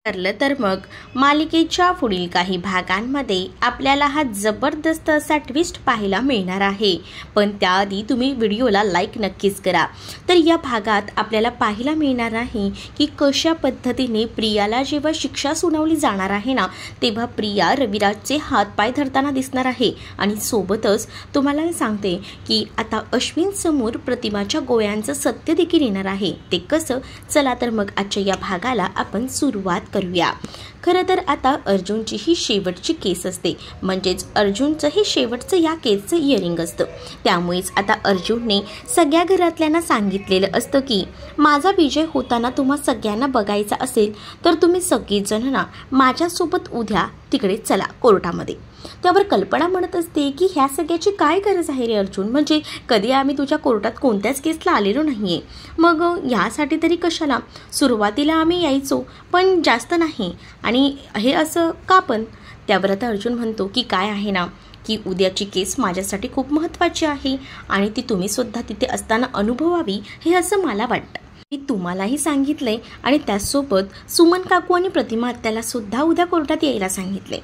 ठरलं तर मग मालिकेच्या पुढील काही भागांमध्ये आपल्याला हा जबरदस्त असा ट्विस्ट पाहायला मिळणार आहे। पण त्याआधी तुम्ही व्हिडिओला लाईक नक्कीच करा। तर या भागात आपल्याला पाहायला मिळणार आहे की कशा पद्धतीने प्रियाला जेव्हा शिक्षा सुनावली जाणार आहे ना, तेव्हा प्रिया रविराजचे हातपाय धरताना दिसणार आहे। आणि सोबतच तुम्हाला सांगते की आता अश्विन समोर प्रतिमाच्या गोळ्यांचं सत्य देखील येणार आहे। ते कसं, चला तर मग आजच्या या भागाला आपण सुरुवात करूया। खरं तर आता अर्जुनची ही शेवटची केस असते, म्हणजेच अर्जुनचं हे शेवटचं या केसचं इयरिंग असतं। त्यामुळेच आता अर्जुनने सगळ्या घरातल्यांना सांगितलेलं असतं की माझा विजय होताना तुम्हा सगळ्यांना बघायचा असेल तर तुम्ही सगळेजण ना माझ्यासोबत उद्या तिकडे चला कोर्टामध्ये। त्यावर कल्पना म्हणत असते की ह्या सगळ्याची काय गरज आहे रे अर्जुन, म्हणजे कधी आम्ही तुझ्या कोर्टात कोणत्याच केसला आलेलो नाहीये, मग यासाठी तरी कशाला? सुरुवातीला आम्ही यायचो पण जास्त नाही, आणि हे असं का पण? त्यावर आता अर्जुन म्हणतो की काय आहे ना की उद्याची केस माझ्यासाठी खूप महत्त्वाची आहे आणि ती तुम्ही सुद्धा तिथे असताना अनुभवावी हे असं मला वाटतं। मी तुम्हालाही सांगितलंय आणि त्यासोबत सुमन काकू आणि प्रतिमा आत्याला सुद्धा उद्या कोर्टात यायला सांगितले।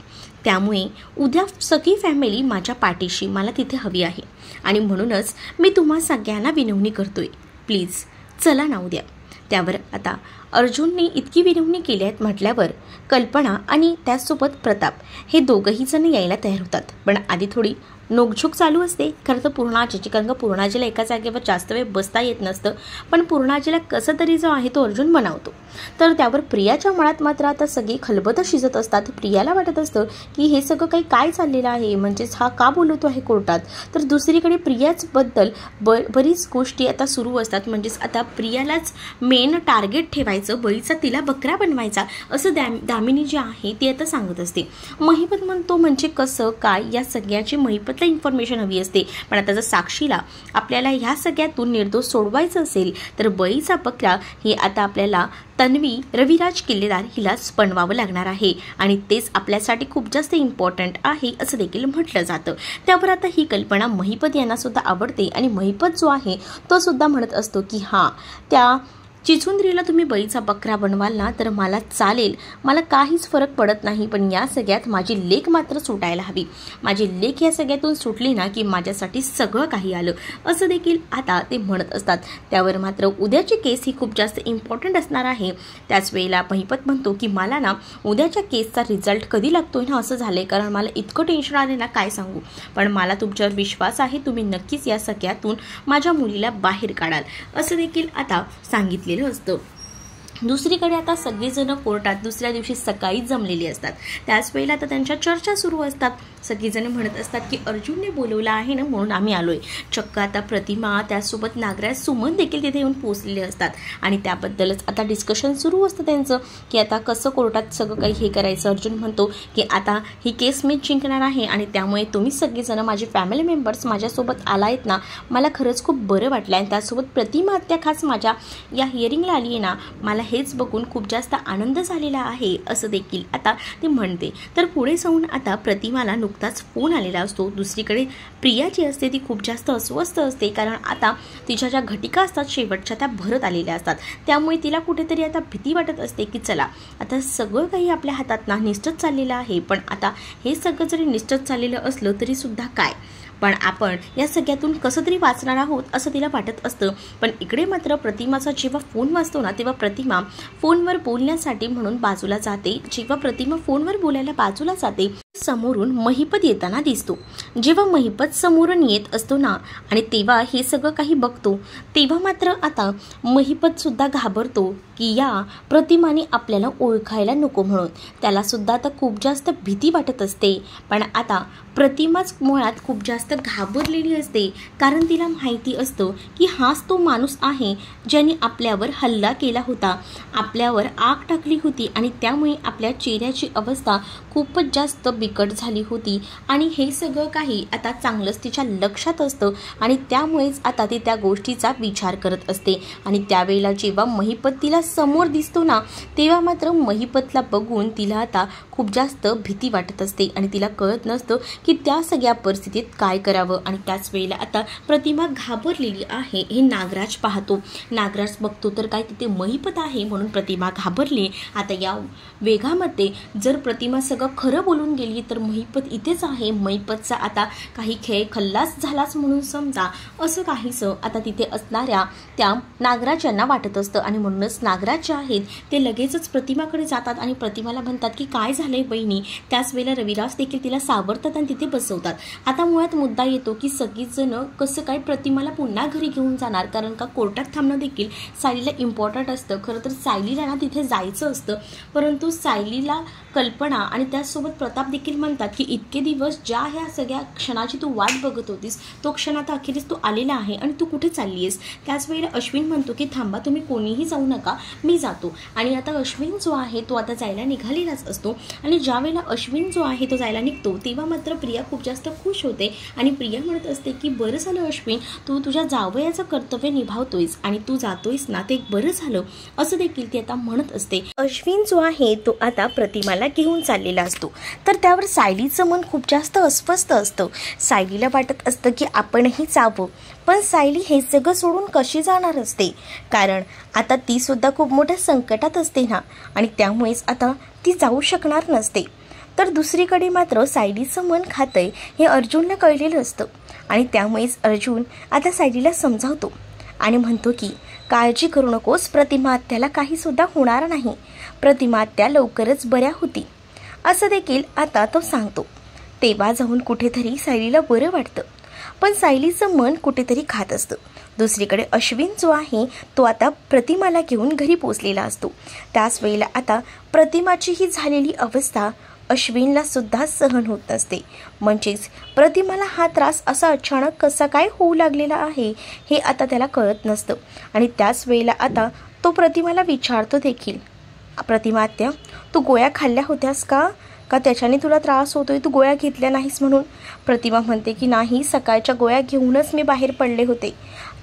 त्यामुळे उद्या सगळी फॅमिली माझ्या पाठीशी मला तिथे हवी आहे आणि म्हणूनच मी तुम्हा सगळ्यांना विनवणी करतोय, प्लीज चला ना उद्या। त्यावर आता अर्जुनने इतकी विनवणी केली आहेत म्हटल्यावर कल्पना आणि त्यासोबत प्रताप हे दोघंही जण यायला तयार होतात। पण आधी थोडी नोकझोक चालू असते खरं तर पूर्णाजीची, कारण का पूर्णाजीला एका जागेवर जास्त वेळ बसता येत नसतं, पण पूर्णाजीला कसं तरी जो आहे तो अर्जुन बनवतो। तर त्यावर प्रियाच्या मनात मात्र आता सगळी खलबतं शिजत असतात। प्रियाला वाटत असतं की हे सगळं काही काय चाललेलं आहे, म्हणजेच हा का बोलवतो आहे कोर्टात। तर दुसरीकडे प्रियाच बद्दल बरीच गोष्टी आता सुरू असतात, म्हणजेच आता प्रियालाच मेन टार्गेट ठेवायचं, बळीचा तिला बकरा बनवायचा असं दामिनी जी आहे ती आता सांगत असते। महिपत म्हणतो म्हणजे कसं काय, या सगळ्याची महिपतला इन्फॉर्मेशन हवी असते। पण आता जर साक्षीला आपल्याला ह्या सगळ्यातून निर्दोष सोडवायचं असेल तर बळीचा बकरा हे आता आपल्याला तन्वी रविराज किल्लेदार हिलाच बनवावं लागणार आहे आणि तेच आपल्यासाठी खूप जास्त इम्पॉर्टंट आहे असं देखील म्हटलं जातं। त्यावर आता ही कल्पना महिपत यांना सुद्धा आवडते आणि महिपत जो आहे तो सुद्धा म्हणत असतो की हां, त्या चिचुंद्रीला तुम्ही बळीचा बकरा बनवाल ना तर मला चालेल, मला काहीच फरक पडत नाही, पण या सगळ्यात माझी लेक मात्र सुटायला हवी। माझी लेक या सगळ्यातून सुटली ना की माझ्यासाठी सगळं काही आलं असं देखील आता ते म्हणत असतात। त्यावर मात्र उद्याची केस ही खूप जास्त इम्पॉर्टंट असणार आहे। त्याच वेळेला महिपत म्हणतो की मला ना उद्याच्या केसचा रिझल्ट कधी लागतोय ना असं झालंय, कारण मला इतकं टेन्शन आले ना काय सांगू, पण मला तुमच्यावर विश्वास आहे, तुम्ही नक्कीच या सगळ्यातून माझ्या मुलीला बाहेर काढाल असं देखील आता सांगितले असतं। दुसरीकडे आता सगळेजण कोर्टात दुसऱ्या दिवशी सकाळी जमलेली असतात। त्याच वेळेला आता त्यांच्या चर्चा सुरू असतात। सगळेजण म्हणत असतात की अर्जुनने बोलवलं आहे ना म्हणून आम्ही आलोय। चक्क आता प्रतिमा त्यासोबत नागराज सुमन देखील तिथे येऊन पोहोचलेले असतात आणि त्याबद्दलच आता डिस्कशन सुरू असतं त्यांचं की आता कसं कोर्टात सगळं काही हे करायचं। अर्जुन म्हणतो की आता ही केस मी जिंकणार आहे आणि त्यामुळे तुम्ही सगळेजण माझे फॅमिली मेंबर्स माझ्यासोबत आलायत ना, मला खरंच खूप बरं वाटलं आणि त्यासोबत प्रतिमा आत्या खास माझ्या या हिअरिंगला आली आहे ना, मला हेच बघून खूप जास्त आनंद झालेला आहे असं देखील आता ती म्हणते। तर पुढे जाऊन आता प्रतिमाला नुकताच फोन आलेला असतो। दुसरीकडे प्रिया जी असते ती खूप जास्त अस्वस्थ असते, कारण आता तिच्या ज्या घटिका असतात शेवटच्या त्या भरत आलेल्या असतात। त्यामुळे तिला कुठेतरी आता भीती वाटत असते की चला आता सगळं काही आपल्या हातात ना निश्चित चाललेलं आहे, पण आता हे सगळं जरी निश्चित चाललेलं असलं तरी सुद्धा काय, पण आपण या सगळ्यातून कसं तरी वाचणार आहोत असं तिला वाटत असतं। पण इकडे मात्र प्रतिमाचा जेव्हा फोन वाजतो ना तेव्हा प्रतिमा फोनवर बोलण्यासाठी म्हणून बाजूला जाते। जेव्हा प्रतिमा फोनवर बोलायला बाजूला जाते समोरून महिपत येताना दिसतो। जेव्हा महिपत समोरून येत असतो ना आणि तेव्हा हे सगळं काही बघतो तेव्हा मात्र आता महिपत सुद्धा घाबरतो की या प्रतिमाने आपल्याला ओळखायला नको म्हणून त्याला सुद्धा आता खूप जास्त भीती वाटत असते। पण आता प्रतिमाच मुळात खूप जास्त घाबरलेली असते, कारण तिला माहिती असतं की हाच तो माणूस आहे ज्याने आपल्यावर हल्ला केला होता, आपल्यावर आग टाकली होती आणि त्यामुळे आपल्या चेहऱ्याची अवस्था खूपच जास्त बिकट झाली होती आणि हे सगळं काही आता चांगलंच तिच्या लक्षात असतं आणि त्यामुळेच आता ती त्या गोष्टीचा विचार करत असते. आणि त्यावेळेला जेव्हा महिपत तिला समोर दिसतो ना, तेव्हा मात्र महिपतला बघून तिला आता खूप जास्त भीती वाटत असते आणि तिला कळत नसतं की त्या सगळ्या परिस्थितीत काय करावं. आणि त्याच वेळेला आता प्रतिमा घाबरलेली आहे हे नागराज पाहतो. नागराज बघतो तर काय तिथे महिपत आहे म्हणून प्रतिमा घाबरली. आता या वेगामध्ये जर प्रतिमा सगळं खरं बोलून गेली तर महिपत इथेच आहे, महिपतचा आता काही खेळ खल्लास झालाच म्हणून समजा, असं काहीसं आता तिथे असणाऱ्या त्या नागराज यांना वाटत असतं. आणि म्हणूनच नागराज जे आहेत ते लगेचच प्रतिमाकडे जातात आणि प्रतिमाला म्हणतात की काय झालंय बहिणी. त्याच वेळेला रविराज देखील तिला सावरतात आणि तिथे बसवतात. आता मुळात मुद्दा येतो की सगळीच जण कसं काय प्रतिमाला पुन्हा घरी घेऊन जाणार, कारण का कोर्टात थांबणं देखील सायलीला इम्पॉर्टंट असतं. खरं तर सायलीला ना तिथे जायचं असतं, परंतु सायलीला कल्पना आणि त्याचसोबत प्रताप देखील म्हणतात की इतके दिवस ज्या ह्या सगळ्या क्षणाची तू वाट बघत होतीस तो क्षण आता अखेरीस तू आलेला आहे आणि तू कुठे चालली आहेस. त्याच वेळेला अश्विन म्हणतो की थांबा, तुम्ही कोणीही जाऊ नका, मी जातो. आणि आता अश्विन जो आहे तो आता जायला निघालेलाच असतो. आणि ज्या वेळेला अश्विन जो आहे तो जायला निघतो तेव्हा मात्र प्रिया खूप जास्त खुश होते आणि प्रिया म्हणत असते की बरं झालं अश्विन, तू तुझ्या जावयाचं कर्तव्य निभावतोयस आणि तू जातोयस ना, ते बरं झालं, असं देखील ती आता म्हणत असते. अश्विन जो आहे तो आता प्रतिमाला घेऊन चाललेला असतो. तर त्यावर सायलीचं मन खूप जास्त अस्वस्थ असतं. सायलीला वाटत असतं की आपणही जावं, पण सायली हे सगळं सोडून कशी जाणार असते, कारण आता ती सुद्धा खूप मोठ्या संकटात असते ना, आणि त्यामुळेच आता ती जाऊ शकणार नसते. तर दुसरीकडे मात्र सायलीचं मन खातंय हे अर्जुनला कळलेलं असतं आणि त्यामुळेच अर्जुन आता सायलीला समजावतो आणि म्हणतो की काळजी करू नकोस, प्रतिमा आत्याला काहीसुद्धा होणार नाही, प्रतिमा आत्या लवकरच बऱ्या होती, असं देखील आता तो सांगतो. तेव्हा जाऊन कुठेतरी सायलीला बरं वाटतं, पण सायलीचं मन कुठेतरी खात असतं. दुसरीकडे अश्विन जो आहे तो आता प्रतिमाला घेऊन घरी पोचलेला असतो. त्याच वेळेला आता प्रतिमाची ही झालेली अवस्था अश्विनला सुद्धा सहन होत नसते. म्हणजेच प्रतिमाला हा त्रास असा अचानक कसा काय होऊ लागलेला आहे हे आता त्याला कळत नसतं. आणि त्याच वेळेला आता तो प्रतिमाला विचारतो देखील, प्रतिमा आत्या, तू गोळ्या खाल्ल्या होत्यास का त्याच्याने तुला त्रास होतोय, तू गोळ्या घेतल्या नाहीस म्हणून. प्रतिमा म्हणते की नाही, सकाळच्या गोळ्या घेऊनच मी बाहेर पडले होते.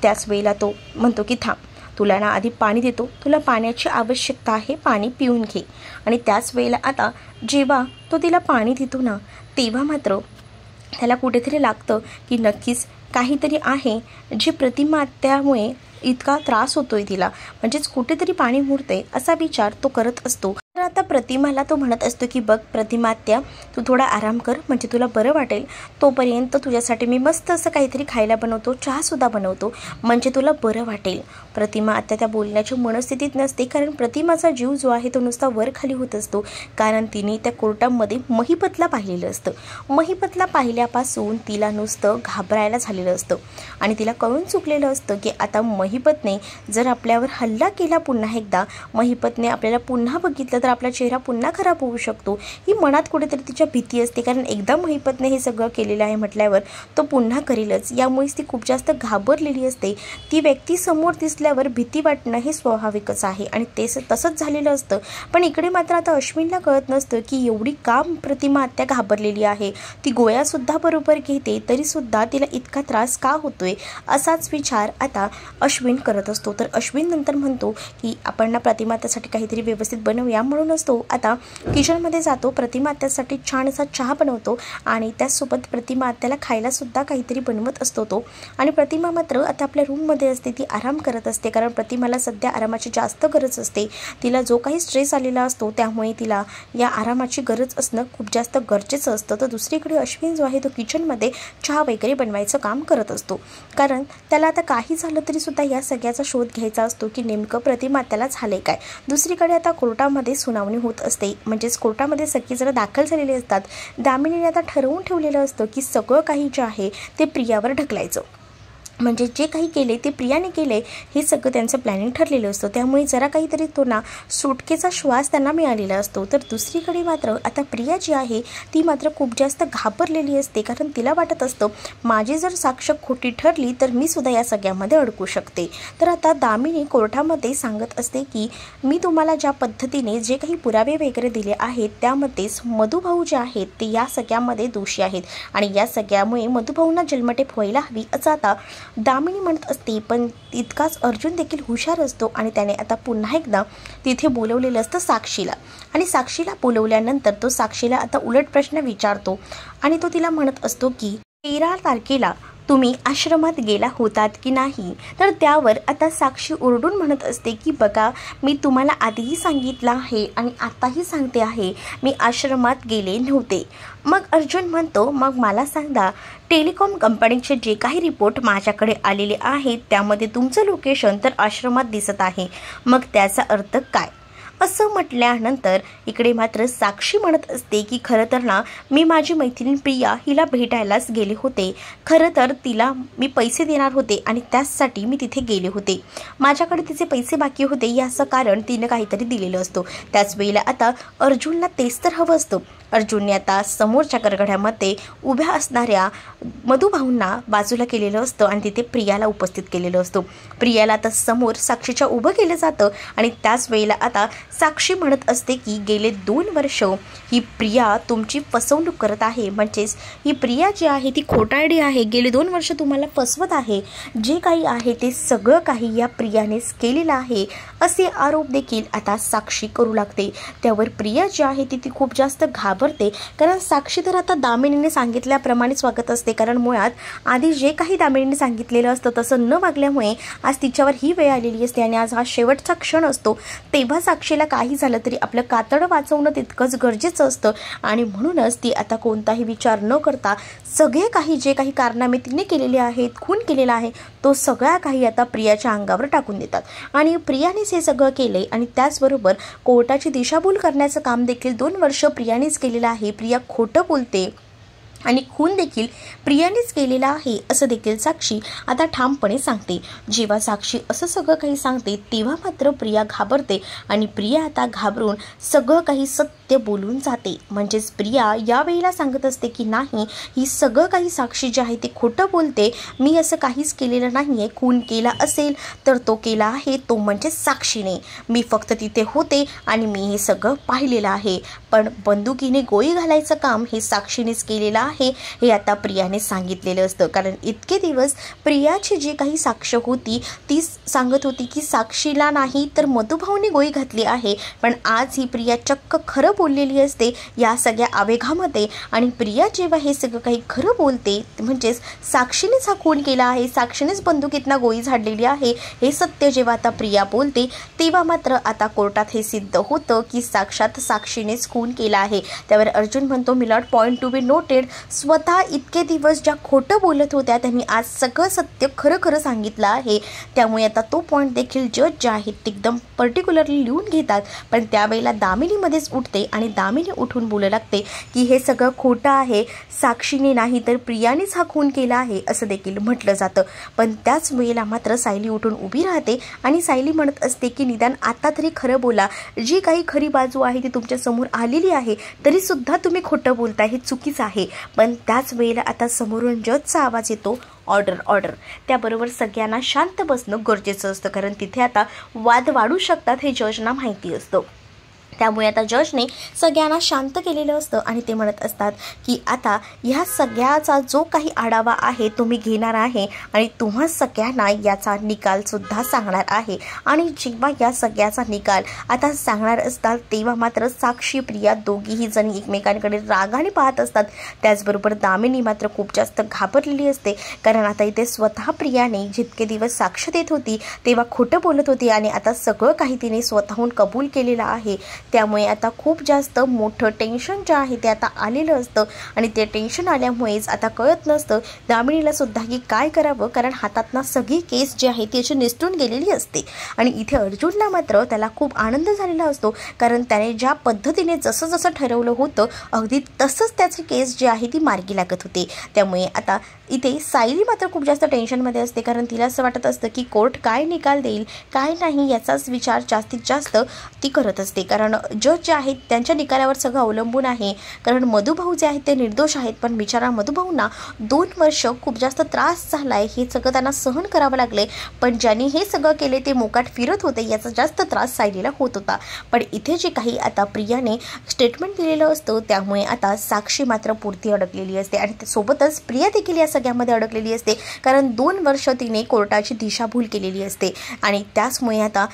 त्याच वेळेला तो म्हणतो की थांब, तुला ना आधी पाणी देतो, तुला पाण्याची आवश्यकता आहे, पाणी पिऊन घे. आणि त्याच वेळेला आता जेव्हा तो तिला पाणी देतो ना, तेव्हा मात्र त्याला कुठेतरी लागतं की नक्कीच काहीतरी आहे जे प्रतिमा आत्यामुळे इतका त्रास होतोय तिला, म्हणजेच कुठेतरी पाणी मुरते असा विचार तो करत असतो. तर आता प्रतिमाला तो म्हणत असतो की बघ प्रतिमा आत्या, तू थोडा आराम कर, म्हणजे तुला बरं वाटेल, तोपर्यंत तुझ्यासाठी मी मस्त असं काहीतरी खायला बनवतो, चहासुद्धा बनवतो, म्हणजे तुला बरं वाटेल. प्रतिमा आत्या त्या बोलण्याच्या मनस्थितीत नसते, कारण प्रतिमाचा जीव जो आहे तो नुसता वर खाली होत असतो, कारण तिने त्या कोर्टामध्ये महिपतला पाहिलेलं असतं. महिपतला पाहिल्यापासून तिला नुसतं घाबरायला झालेलं असतं आणि तिला कळून चुकलेलं असतं की आता महिपतने जर आपल्यावर हल्ला केला पुन्हा एकदा, महिपतने आपल्याला पुन्हा बघितलं तर आपला चेहरा पुन्हा खराब होऊ शकतो, ही मनात कुठेतरी तिच्या भीती असते. कारण एकदा महिपतने हे सगळं केलेलं आहे म्हटल्यावर तो पुन्हा करेलच, यामुळेच ती खूप जास्त घाबरलेली असते. ती व्यक्ती समोर दिसल्यावर भीती वाटणं हे स्वाभाविकच आहे आणि ते तसंच झालेलं असतं. पण इकडे मात्र आता अश्विनला कळत नसतं की एवढी का प्रतिमा आत्या घाबरलेली आहे, ती गोळ्यासुद्धा बरोबर घेते तरीसुद्धा तिला इतका त्रास का होतोय, असाच विचार आता अश्विन करत असतो. तर अश्विन नंतर म्हणतो की आपण ना प्रतिमा आत्यासाठी काहीतरी व्यवस्थित बनवूया, म्हणूनच तो आता किचनमध्ये जातो, प्रतिमा आत्यासाठी छान असा चहा बनवतो आणि त्याचसोबत प्रतिमा आत्याला खायलासुद्धा काहीतरी बनवत असतो तो. आणि प्रतिमा मात्र आता आपल्या रूममध्ये असते, ती आराम करत असते, कारण प्रतिमाला सध्या आरामाची जास्त गरज असते. तिला जो काही स्ट्रेस आलेला असतो त्यामुळे तिला या आरामाची गरज असणं खूप जास्त गरजेचं असतं. तर दुसरीकडे अश्विन जो आहे तो किचनमध्ये चहा वगैरे बनवायचं काम करत असतो, कारण त्याला आता काही झालं तरीसुद्धा या सगळ्याचा शोध घ्यायचा असतो की नेमकं प्रतिमा आत्याला झाले काय. दुसरीकडे आता कोर्टामध्ये सुनावणी होत असते, म्हणजेच कोर्टामध्ये सगळेजण दाखल झालेले असतात. दामिनीने आता ठरवून ठेवलेलं असतं की सगळं काही जे आहे ते प्रियावर ढकलायचं. म्हणजे जे काही केले ते प्रियाने केले हे सगळं त्यांचं प्लॅनिंग ठरलेलं असतं. त्यामुळे जरा काहीतरी तो ना सुटकेचा श्वास त्यांना मिळालेला असतो. तर दुसरीकडे मात्र आता प्रिया जी आहे ती मात्र खूप जास्त घाबरलेली असते, कारण तिला वाटत असतं माझी जर साक्ष खोटी ठरली तर मी सुद्धा या सगळ्यामध्ये अडकू शकते. तर आता दामिनी कोर्टामध्ये सांगत असते की मी तुम्हाला ज्या पद्धतीने जे काही पुरावे वगैरे दिले आहेत त्यामध्येच मधुभाऊ जे आहेत ते या सगळ्यामध्ये दोषी आहेत आणि या सगळ्यामुळे मधुभाऊंना जन्मठेप व्हायला हवी असं आता दामिनी म्हणत असते. पण तितकाच अर्जुन देखील हुशार असतो आणि त्याने आता पुन्हा एकदा तिथे बोलवलेलं असतं साक्षीला, आणि साक्षीला बोलवल्यानंतर तो साक्षीला आता उलट प्रश्न विचारतो आणि तो तिला म्हणत असतो की 13 तारखेला तुम्ही आश्रमात गेला होतात की नाही. तर त्यावर आता साक्षी ओरडून म्हणत असते की बघा मी तुम्हाला आधीही सांगितलं आहे आणि आताही सांगते आहे मी आश्रमात गेले नव्हते. मग अर्जुन म्हणतो मग मला सांगा टेलिकॉम कंपनीचे जे काही रिपोर्ट माझ्याकडे आलेले आहेत त्यामध्ये तुमचं लोकेशन तर आश्रमात दिसत आहे, मग त्याचा अर्थ काय असं म्हटल्यानंतर इकडे मात्र साक्षी म्हणत असते की खरं तर ना मी माझी मैत्रीण प्रिया हिला भेटायलाच गेले होते. खरं तर तिला मी पैसे देणार होते आणि त्यासाठी मी तिथे गेले होते. माझ्याकडे तिचे पैसे बाकी होते याचं कारण तिनं काहीतरी दिलेलं असतो. त्याच वेळेला आता अर्जुनला तेच तर हवं असतं. अर्जुनने आता समोरच्या करगड्यामध्ये उभ्या असणाऱ्या मधुभाऊंना बाजूला केलेलं असतं आणि तिथे प्रियाला उपस्थित केलेलं असतं. प्रियाला आता समोर साक्षीच्या उभं केलं जातं आणि त्याच वेळेला आता साक्षी म्हणत असते की गेले 2 वर्ष ही प्रिया तुमची फसवणूक करत आहे, म्हणजेच ही प्रिया जी आहे ती खोटारडी आहे, गेले 2 वर्ष तुम्हाला फसवत आहे. जे काही आहे ते सगळं काही या प्रियानेच केलेलं आहे असे आरोप देखील आता साक्षी करू लागते. त्यावर प्रिया जी आहे ती खूप जास्त घाबरते, कारण साक्षी तर आता दामिनीने सांगितल्याप्रमाणेच वागत असते. कारण मुळात आधी जे काही दामिनीने सांगितलेलं असतं तसं न वागल्यामुळे आज तिच्यावर ही वेळ आलेली असते आणि आज हा शेवटचा क्षण असतो. तेव्हा साक्षीला काही झालं तरी आपलं कातडं वाचवणं तितकंच गरजेचं असतं आणि म्हणूनच ती आता कोणताही विचार न करता सगळे काही जे काही कारनामे तिने केलेले आहेत, खून केलेला आहे तो सगळा काही आता प्रियाच्या अंगावर टाकून देतात आणि प्रियानेच हे सगळं केले. आणि त्याचबरोबर कोर्टाची दिशाभूल करण्याचं काम देखील 2 वर्ष प्रियानेच केलेलं आहे. प्रिया खोटं बोलते आणि खून देखील प्रियानेच केलेला आहे असं देखील साक्षी आता ठामपणे सांगते. जेव्हा साक्षी असं सगळं काही सांगते तेव्हा मात्र प्रिया घाबरते आणि प्रिया आता घाबरून सगळं काही सत्य बोलून जाते. म्हणजेच प्रिया यावेळेला सांगत असते की नाही ही सगळं काही साक्षी जे आहे ते खोटं बोलते, मी असं काहीच केलेलं नाही आहे. खून केला असेल तर तो केला आहे तो म्हणजे साक्षीने, मी फक्त तिथे होते आणि मी हे सगळं पाहिलेलं आहे. पण बंदुकीने गोळी घालायचं काम हे साक्षीनेच केलेलं आहे हे आता प्रियाने सांगितलेलं असतं. कारण इतके दिवस प्रियाची जी काही साक्ष होती ती सांगत होती की साक्षीला नाही तर मधुभाऊने गोळी घातली आहे, पण आज ही प्रिया चक्क खरं बोललेली असते या सगळ्या आवेगामध्ये. आणि प्रिया जेव्हा हे सगळं काही खरं बोलते म्हणजेच साक्षीनेच हा खून केला आहे, साक्षीनेच बंदुकीतनं गोळी झाडलेली आहे हे सत्य जेव्हा आता प्रिया बोलते तेव्हा मात्र आता कोर्टात हे सिद्ध होतं की साक्षात साक्षीनेच खून केला आहे. त्यावर अर्जुन म्हणतो milord point to be noted, स्वतः इतके दिवस ज्या खोटं बोलत होत्या त्यांनी आज सगळं सत्य खरं खरं सांगितलं आहे. त्यामुळे आता तो पॉईंट देखील जज जे आहेत ते एकदम पर्टिक्युलरली लिहून घेतात. पण त्यावेळेला दामिनीमध्येच उठते आणि दामिनी उठून बोलू लागते की हे सगळं खोटं आहे, साक्षीने नाही तर प्रियानेच हा खून केला आहे असं देखील म्हटलं जातं. पण त्याच वेळेला मात्र सायली उठून उभी राहते आणि सायली म्हणत असते की निदान आता तरी खरं बोला, जी काही खरी बाजू आहे ती तुमच्या समोर आलेली आहे तरी सुद्धा तुम्ही खोटं बोलताय हे चुकीचं आहे. पण त्याच वेळेला आता समोरून जजचा आवाज येतो, ऑर्डर ऑर्डर. त्याबरोबर सगळ्यांना शांत बसणं गरजेचं असतं, कारण तिथे आता वाद वाढू शकतात हे जजना माहिती असतं. त्यामुळे आता जजने सगळ्यांना शांत केलेलं असतं आणि ते म्हणत असतात की आता ह्या सगळ्याचा जो काही आढावा आहे तो मी घेणार आहे आणि तुम्हा सगळ्यांना याचा निकालसुद्धा सांगणार आहे. आणि जेव्हा या सगळ्याचा निकाल आता सांगणार असतात तेव्हा मात्र साक्षी प्रिया दोघीही जणी एकमेकांकडे रागाने पाहत असतात. त्याचबरोबर दामिनी मात्र खूप जास्त घाबरलेली असते, कारण आता इथे स्वतः प्रियाने जितके दिवस साक्ष देत होती तेव्हा खोटं बोलत होती आणि आता सगळं काही तिने स्वतःहून कबूल केलेलं आहे. त्यामुळे आता खूप जास्त मोठं टेन्शन जे आहे ते आता आलेलं असतं आणि ते टेन्शन आल्यामुळेच आता कळत नसतं दामिनीला सुद्धा की काय करावं, कारण हातातनं सगळी केस जी आहे ती अशी निसटून गेलेली असते. आणि इथे अर्जुनला मात्र त्याला खूप आनंद झालेला असतो, कारण त्याने ज्या पद्धतीने जसं जसं ठरवलं होतं अगदी तसंच त्याचे केस जे आहे ती मार्गी लागत होते. त्यामुळे आता इथे सायली मात्र खूप जास्त टेन्शनमध्ये असते, कारण तिला असं वाटत असतं की कोर्ट काय निकाल देईल काय नाही याचाच विचार जास्तीत जास्त ती करत असते, कारण जज जे आहेत त्यांच्या निकालावर सगळं अवलंबून आहे. कारण मधुभाऊ जे आहेत ते निर्दोष आहेत, पण बिचारा मधुभाऊंना 2 वर्ष खूप जास्त त्रास झाला आहे, हे सगळं त्यांना सहन करावं लागले. पण ज्यांनी हे सगळं केले ते मोकाट फिरत होते याचा जास्त त्रास सायलीला होत होता. पण इथे जे काही आता प्रियाने स्टेटमेंट दिलेलं असतं त्यामुळे आता साक्षी मात्र पुरती अडकलेली असते आणि सोबतच प्रिया देखील या सगळ्यामध्ये अडकलेली असते, कारण 2 वर्ष तिने कोर्टाची दिशाभूल केलेली असते आणि त्याचमुळे आता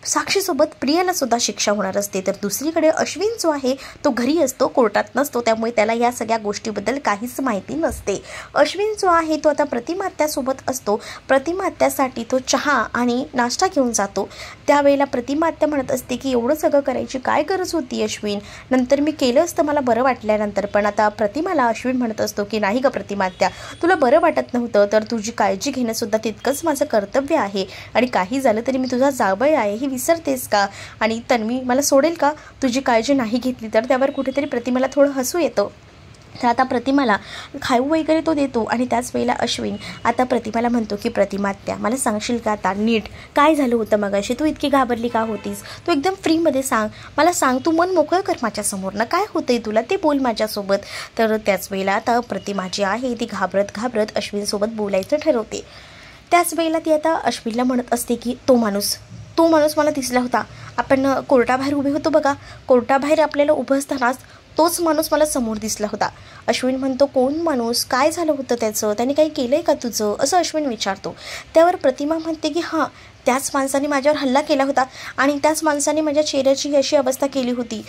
साक्षीसोबत प्रियाला सुद्धा शिक्षा होणार असते. तर दुसरीकडे अश्विन जो आहे तो घरी असतो, कोर्टात नसतो, त्यामुळे त्याला या सगळ्या गोष्टीबद्दल काहीच माहिती नसते. अश्विन जो आहे तो आता प्रतिमात्यासोबत असतो. प्रतिमात्यासाठी तो चहा आणि नाश्ता घेऊन जातो. त्यावेळेला प्रतिमात्या म्हणत असते की एवढं सगळं करायची काय गरज होती अश्विन, नंतर मी केलं असतं मला बरं वाटल्यानंतर. पण आता प्रतिमाला अश्विन म्हणत असतो की नाही का प्रतिमात्या, तुला बरं वाटत नव्हतं तर तुझी काळजी घेणंसुद्धा तितकंच माझं कर्तव्य आहे आणि काही झालं तरी मी तुझा जावई आहे हे विसरतेस का, आणि तन्वी मला सोडेल का तुझी काळजी नाही घेतली तर. त्यावर कुठेतरी प्रतिमाला थोडं हसू येतं. तर आता प्रतिमाला खाऊ वगैरे तो देतो आणि त्याच वेळेला अश्विन आता प्रतिमाला म्हणतो की प्रतिमात्या मला सांगशील का आता नीट काय झालं होतं मगाशी, तू इतकी घाबरली का होतीस, तू एकदम फ्रीमध्ये सांग, मला सांग, तू मन मोकळं कर माझ्यासमोर ना, काय होतंय तुला ते बोल माझ्यासोबत. तर त्याच वेळेला आता प्रतिमा जी आहे ती घाबरत घाबरत अश्विनसोबत बोलायचं ठरवते. त्याच वेळेला ती आता अश्विनला म्हणत असते की तो माणूस मला दिसला होता, आपण कोर्टाबाहेर उभे होतो बघा, कोर्टाबाहेर आपल्याला उभं असतानाच तोच माणूस मला समोर दिसला होता. अश्विन म्हणतो कोण माणूस, काय झालं होतं त्याचं, त्याने काही केलं आहे का तुझं, असं अश्विन विचारतो. त्यावर प्रतिमा म्हणते की हां, त्याच माणसाने माझ्यावर हल्ला केला होता आणि त्याच माणसाने माझ्या चेहऱ्याची अशी अवस्था केली होती,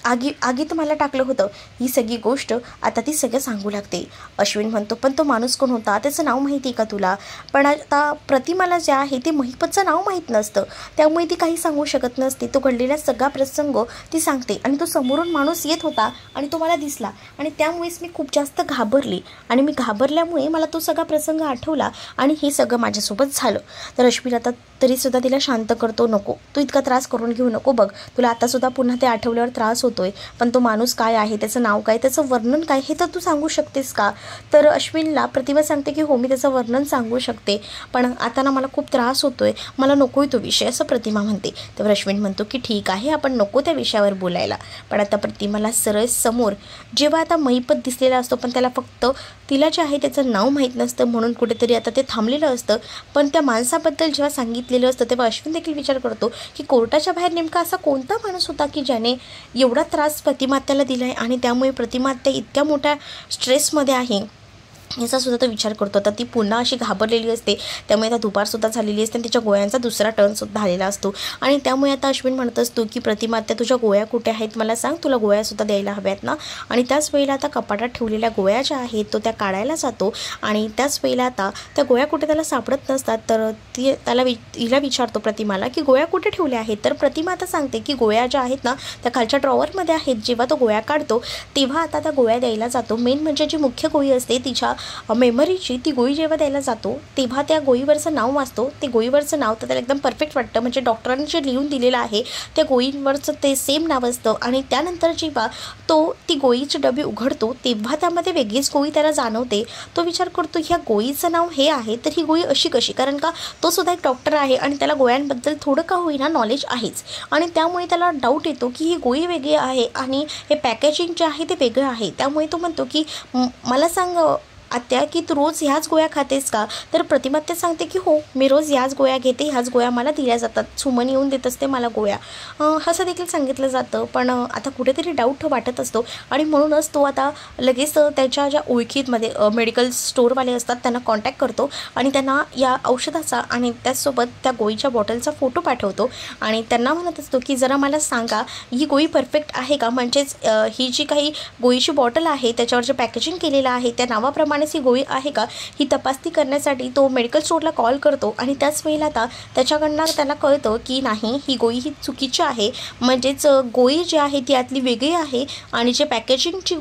आगीत मला टाकलं होतं. ही सगळी गोष्ट आता ती सगळं सांगू लागते. अश्विन म्हणतो पण तो माणूस कोण होता, त्याचं नाव माहिती आहे का तुला. पण आता प्रतिमाला जे आहे ते महिपतचं नाव माहीत नसतं, त्यामुळे ती काही सांगू शकत नसते. तो घडलेला सगळा प्रसंग ती सांगते आणि तो समोरून माणूस येत होता आणि तो मला दिसला आणि त्यामुळेच मी खूप जास्त घाबरली आणि मी घाबरल्यामुळे मला तो सगळा प्रसंग आठवला आणि हे सगळं माझ्यासोबत झालं. तर अश्विन आता तरीसुद्धा तिला शांत करतो, नको तू इतका त्रास करून घेऊ नको, बघ तुला आतासुद्धा पुन्हा ते आठवल्यावर त्रास होतोय, पण तो माणूस काय आहे, त्याचं नाव काय, त्याचं वर्णन काय, हे तर तू सांगू शकतेस का. तर अश्विनला प्रतिभा सांगते की हो मी त्याचं वर्णन सांगू शकते, पण आता ना मला खूप त्रास होतोय, मला नकोय तो विषय, असं प्रतिमा म्हणते. तर अश्विन म्हणतो की ठीक आहे आपण नको त्या विषयावर बोलायला. पण आता प्रतिमाला सरळ समोर जेव्हा आता महिपत दिसलेला असतो, पण त्याला फक्त तिला जे आहे त्याचं नाव माहीत नसतं म्हणून कुठेतरी आता ते थांबलेलं असतं. पण त्या माणसाबद्दल जेव्हा सांगितलेलं असतं तेव्हा अश्विन देखील विचार करतो की कोर्टाच्या बाहेर नेमका असा कोणता माणूस होता की ज्याने एवढा त्रास प्रतिमात्याला दिला आहे आणि त्यामुळे प्रतिमात्या इतक्या मोठ्या स्ट्रेसमध्ये आहे याचा सुद्धा तो विचार करतो. आता ती पुन्हा अशी घाबरलेली असते, त्यामुळे आता दुपारसुद्धा झालेली असते आणि तिच्या गोळ्यांचा दुसरा टर्नसुद्धा आलेला असतो आणि त्यामुळे आता अश्विन म्हणत असतो की प्रतिमात्या तुझ्या गोळ्या कुठे आहेत मला सांग, तुला गोळ्यासुद्धा द्यायला हव्यात ना. आणि त्याच वेळेला आता कपाटात ठेवलेल्या गोळ्या ज्या आहेत तो त्या काढायला जातो आणि त्याच वेळेला आता त्या गोळ्या कुठे त्याला सापडत नसतात. तर ती त्याला हिला विचारतो प्रतिमाला की गोळ्या कुठे ठेवल्या आहेत. तर प्रतिमा आता सांगते की गोळ्या ज्या आहेत ना त्या खालच्या ड्रॉवरमध्ये आहेत. जेव्हा तो गोळ्या काढतो तेव्हा आता त्या गोळ्या द्यायला जातो. मेन म्हणजे जी मुख्य गोळी असते तिच्या मेमरीची ती गोळी जेव्हा द्यायला जातो तेव्हा त्या गोळीवरचं नाव वाचतो. ते गोळीवरचं नाव तर त्याला एकदम परफेक्ट वाटतं, म्हणजे डॉक्टरांनी जे लिहून दिलेलं आहे त्या गोळीवरचं ते सेम नाव असतं. आणि त्यानंतर जेव्हा तो ती गोळीची डबी उघडतो तेव्हा त्यामध्ये वेगळीच गोळी त्याला जाणवते. तो विचार करतो ह्या गोळीचं नाव हे आहे तर ही गोळी अशी कशी, कारण का तो सुद्धा एक डॉक्टर आहे आणि त्याला गोळ्यांबद्दल थोडं का होईना नॉलेज आहेच आणि त्यामुळे त्याला डाऊट येतो की ही गोळी वेगळी आहे आणि हे पॅकेजिंग जे आहे ते वेगळं आहे. त्यामुळे तो म्हणतो की मला सांग आत्या की तू रोज ह्याच गोळ्या खातेस का. तर प्रतिमात्या सांगते की हो मी रोज ह्याच गोळ्या घेते, ह्याच गोळ्या मला दिल्या जातात, सुमन येऊन देत असते मला गोळ्या, असं देखील सांगितलं जातं. पण आता कुठेतरी डाऊट वाटत असतो आणि म्हणूनच तो आता लगेच त्याच्या ज्या ओळखीमध्ये मेडिकल स्टोअरवाले असतात त्यांना कॉन्टॅक्ट करतो आणि त्यांना या औषधाचा आणि त्याचसोबत त्या गोळीच्या बॉटलचा फोटो पाठवतो आणि त्यांना म्हणत असतो की जरा मला सांगा ही गोळी परफेक्ट आहे का, म्हणजेच ही जी काही गोळीची बॉटल आहे त्याच्यावर जे पॅकेजिंग केलेलं आहे त्या नावाप्रमाणे खरोखरप्रमाणेच ही गोळी आहे का ही तपासणी करण्यासाठी तो मेडिकल स्टोअरला कॉल करतो आणि त्याच वेळेला आता त्याच्याकडनं त्यांना कळतं की नाही ही गोळी ही चुकीची आहे, म्हणजेच गोळी जी आहे ती आतली वेगळी आहे आणि जे पॅकेजिंगची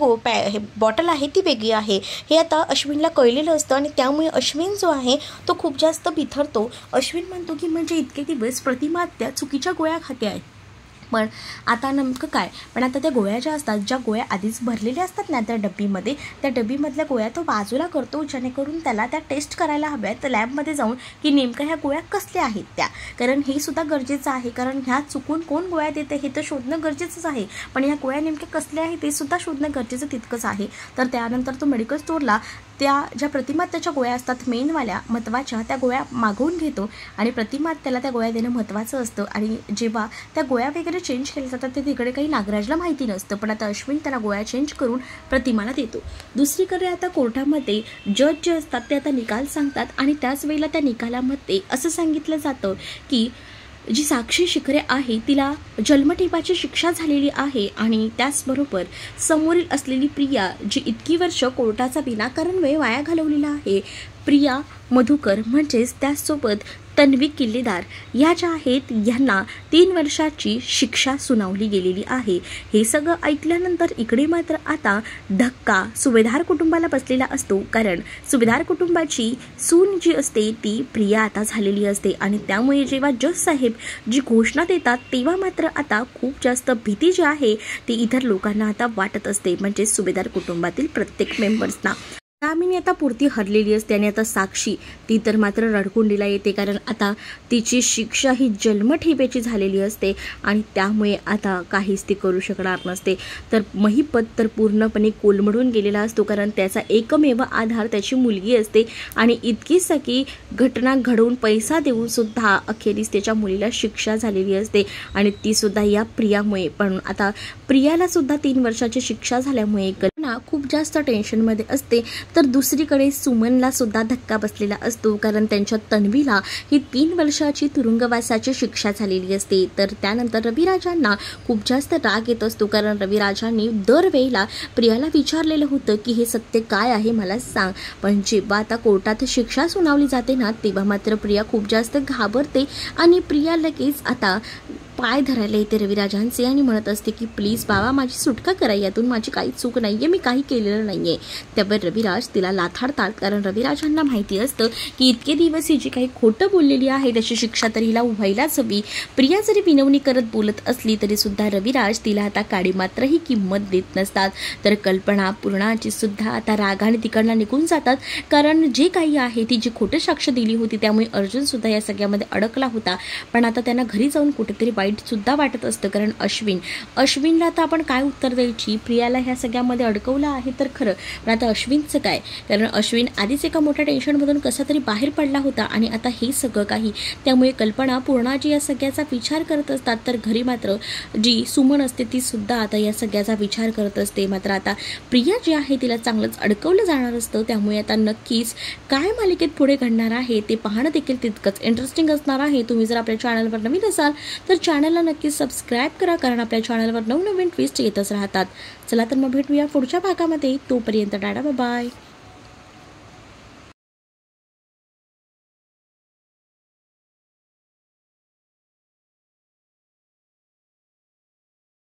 बॉटल आहे ती वेगळी आहे हे आता अश्विनला कळलेलं असतं आणि त्यामुळे अश्विन जो आहे तो खूप जास्त बिथरतो। अश्विन म्हणतो की म्हणजे इतके दिवस प्रतिमा त्या चुकीच्या गोळ्या खाते आहे, पण आता नेमकं काय, पण आता त्या गोळ्या ज्या असतात ज्या गोळ्या आधीच भरलेल्या असतात ना त्या डब्बीमध्ये, त्या डब्बीमधल्या गोळ्या तो बाजूला करतो जेणेकरून त्याला त्या टेस्ट करायला हव्यात लॅबमध्ये जाऊन की नेमकं ह्या गोळ्या कसल्या आहेत त्या, कारण हे सुद्धा गरजेचं आहे, कारण ह्या चुकून कोण गोळ्या देते हे तर शोधणं गरजेचंच आहे, पण ह्या गोळ्या नेमक्या कसल्या आहेत ते सुद्धा शोधणं गरजेचं तितकंच आहे। तर त्यानंतर तो मेडिकल स्टोअरला त्या ज्या प्रतिमात्याच्या गोळ्या असतात मेनवाल्या महत्त्वाच्या त्या गोळ्या मागवून घेतो आणि प्रतिमात्याला त्या गोळ्या देणं महत्त्वाचं असतं आणि जेव्हा त्या गोळ्या वगैरे चेंज केल्या जातात ते तिकडे काही नागराजला माहिती नसतं, पण आता अश्विन त्याला गोळ्या चेंज करून प्रतिमाला देतो। दुसरीकडे आता कोर्टामध्ये जज जे असतात ते आता निकाल सांगतात आणि त्याच वेळेला त्या निकालामध्ये असं सांगितलं जातं की जी साक्षी शिखरे आहे तिला जन्मठेपाची शिक्षा झालेली आहे आणि त्याचबरोबर समोरील असलेली प्रिया जी इतकी वर्ष कोर्टाचा विनाकारण वेळ वाया घालवलेला आहे, प्रिया मधुकर म्हणजेच त्याचसोबत तन्वी किल्लेदार या ज्या आहेत यांना 3 वर्षाची शिक्षा सुनावली गेलेली आहे। हे सगळं ऐकल्यानंतर इकडे मात्र आता धक्का सुभेदार कुटुंबाला बसलेला असतो, कारण सुभेदार कुटुंबाची सून जी असते ती प्रिया आता झालेली असते आणि त्यामुळे जेव्हा जज साहेब जी घोषणा देतात तेव्हा मात्र आता खूप जास्त भीती जी आहे ती इतर लोकांना आता वाटत असते, म्हणजे सुभेदार कुटुंबातील प्रत्येक मेंबर्सना। दामिनी आता पुरती हरलेली असते आणि आता साक्षी ती तर मात्र रडकुंडीला येते, कारण आता तिची शिक्षा ही जन्मठेपेची झालेली असते आणि त्यामुळे आता काहीच ती करू शकणार नसते। तर महिपत तर पूर्णपणे कोलमडून गेलेला असतो, कारण त्याचा एकमेव आधार त्याची मुलगी असते आणि इतकी सगळी घटना घडवून पैसा देऊन सुद्धा अखेरीस त्याच्या मुलीला शिक्षा झालेली असते आणि ती सुद्धा या प्रियामुळे। पण आता प्रियाला सुद्धा 3 वर्षाची शिक्षा झाल्यामुळे कल्पना खूप जास्त टेन्शनमध्ये असते, तर दुसरीकडे सुमनला सुद्धा धक्का बसलेला असतो, कारण त्यांच्या तन्वीला ही 3 वर्षाची तुरुंगवासाची शिक्षा झालेली असते। तर त्यानंतर रविराजांना खूप जास्त राग येत असतो, कारण रविराजांनी दरवेळेला प्रियाला विचारलेलं होतं की हे सत्य काय आहे मला सांग, पण जेव्हा आता कोर्टात शिक्षा सुनावली जाते ना तेव्हा मात्र प्रिया खूप जास्त घाबरते आणि प्रिया लगेच आता पाय धरायला येते रविराजांचे आणि म्हणत असते की प्लीज बाबा माझी सुटका करा, यातून माझी काही चूक नाही आहे, मी काही केलेलं नाही आहे। त्यावर रविराज तिला लाथाडतात, कारण रविराजांना माहिती असतं की इतके दिवस ही जी काही खोटं बोललेली आहे त्याची शिक्षा तरी हिला व्हायलाच हवी। प्रिया जरी विनवणी करत बोलत असली तरी सुद्धा रविराज तिला आता काडी मात्र ही किंमत देत नसतात। तर कल्पना पूर्णाची सुद्धा आता रागाने तिकडनं निघून जातात, कारण जे काही आहे ती जी खोटं साक्ष दिली होती त्यामुळे अर्जुन सुद्धा या सगळ्यामध्ये अडकला होता। पण आता त्यांना घरी जाऊन कुठेतरी वाईट सुद्धा वाटत असतं, कारण अश्विनला आता आपण काय उत्तर द्यायची, प्रियाला ह्या सगळ्यामध्ये अडकवलं आहे तर खरं, पण आता अश्विनचं काय, कारण अश्विन आधीच एका मोठ्या टेन्शनमधून कसा तरी बाहेर पडला होता आणि आता हे सगळं काही, त्यामुळे कल्पना पूर्णाजी या सगळ्याचा विचार करत असतात। तर घरी मात्र जी सुमन असते ती सुद्धा आता या सगळ्याचा विचार करत असते। मात्र आता प्रिया जी आहे तिला चांगलंच अडकवलं जाणार असतं, त्यामुळे आता नक्कीच काय मालिकेत पुढे घडणार आहे ते पाहणं देखील तितकंच इंटरेस्टिंग असणार आहे। तुम्ही जर आपल्या चॅनलवर नवीन असाल तर चॅनलला नक्की सबस्क्राईब करा, कारण आपल्या चॅनलवर नवनवीन ट्विस्ट येतच राहतात। चला तर मग भेटूया पुढच्या भागामध्ये, तोपर्यंत टाटा बाय बाय।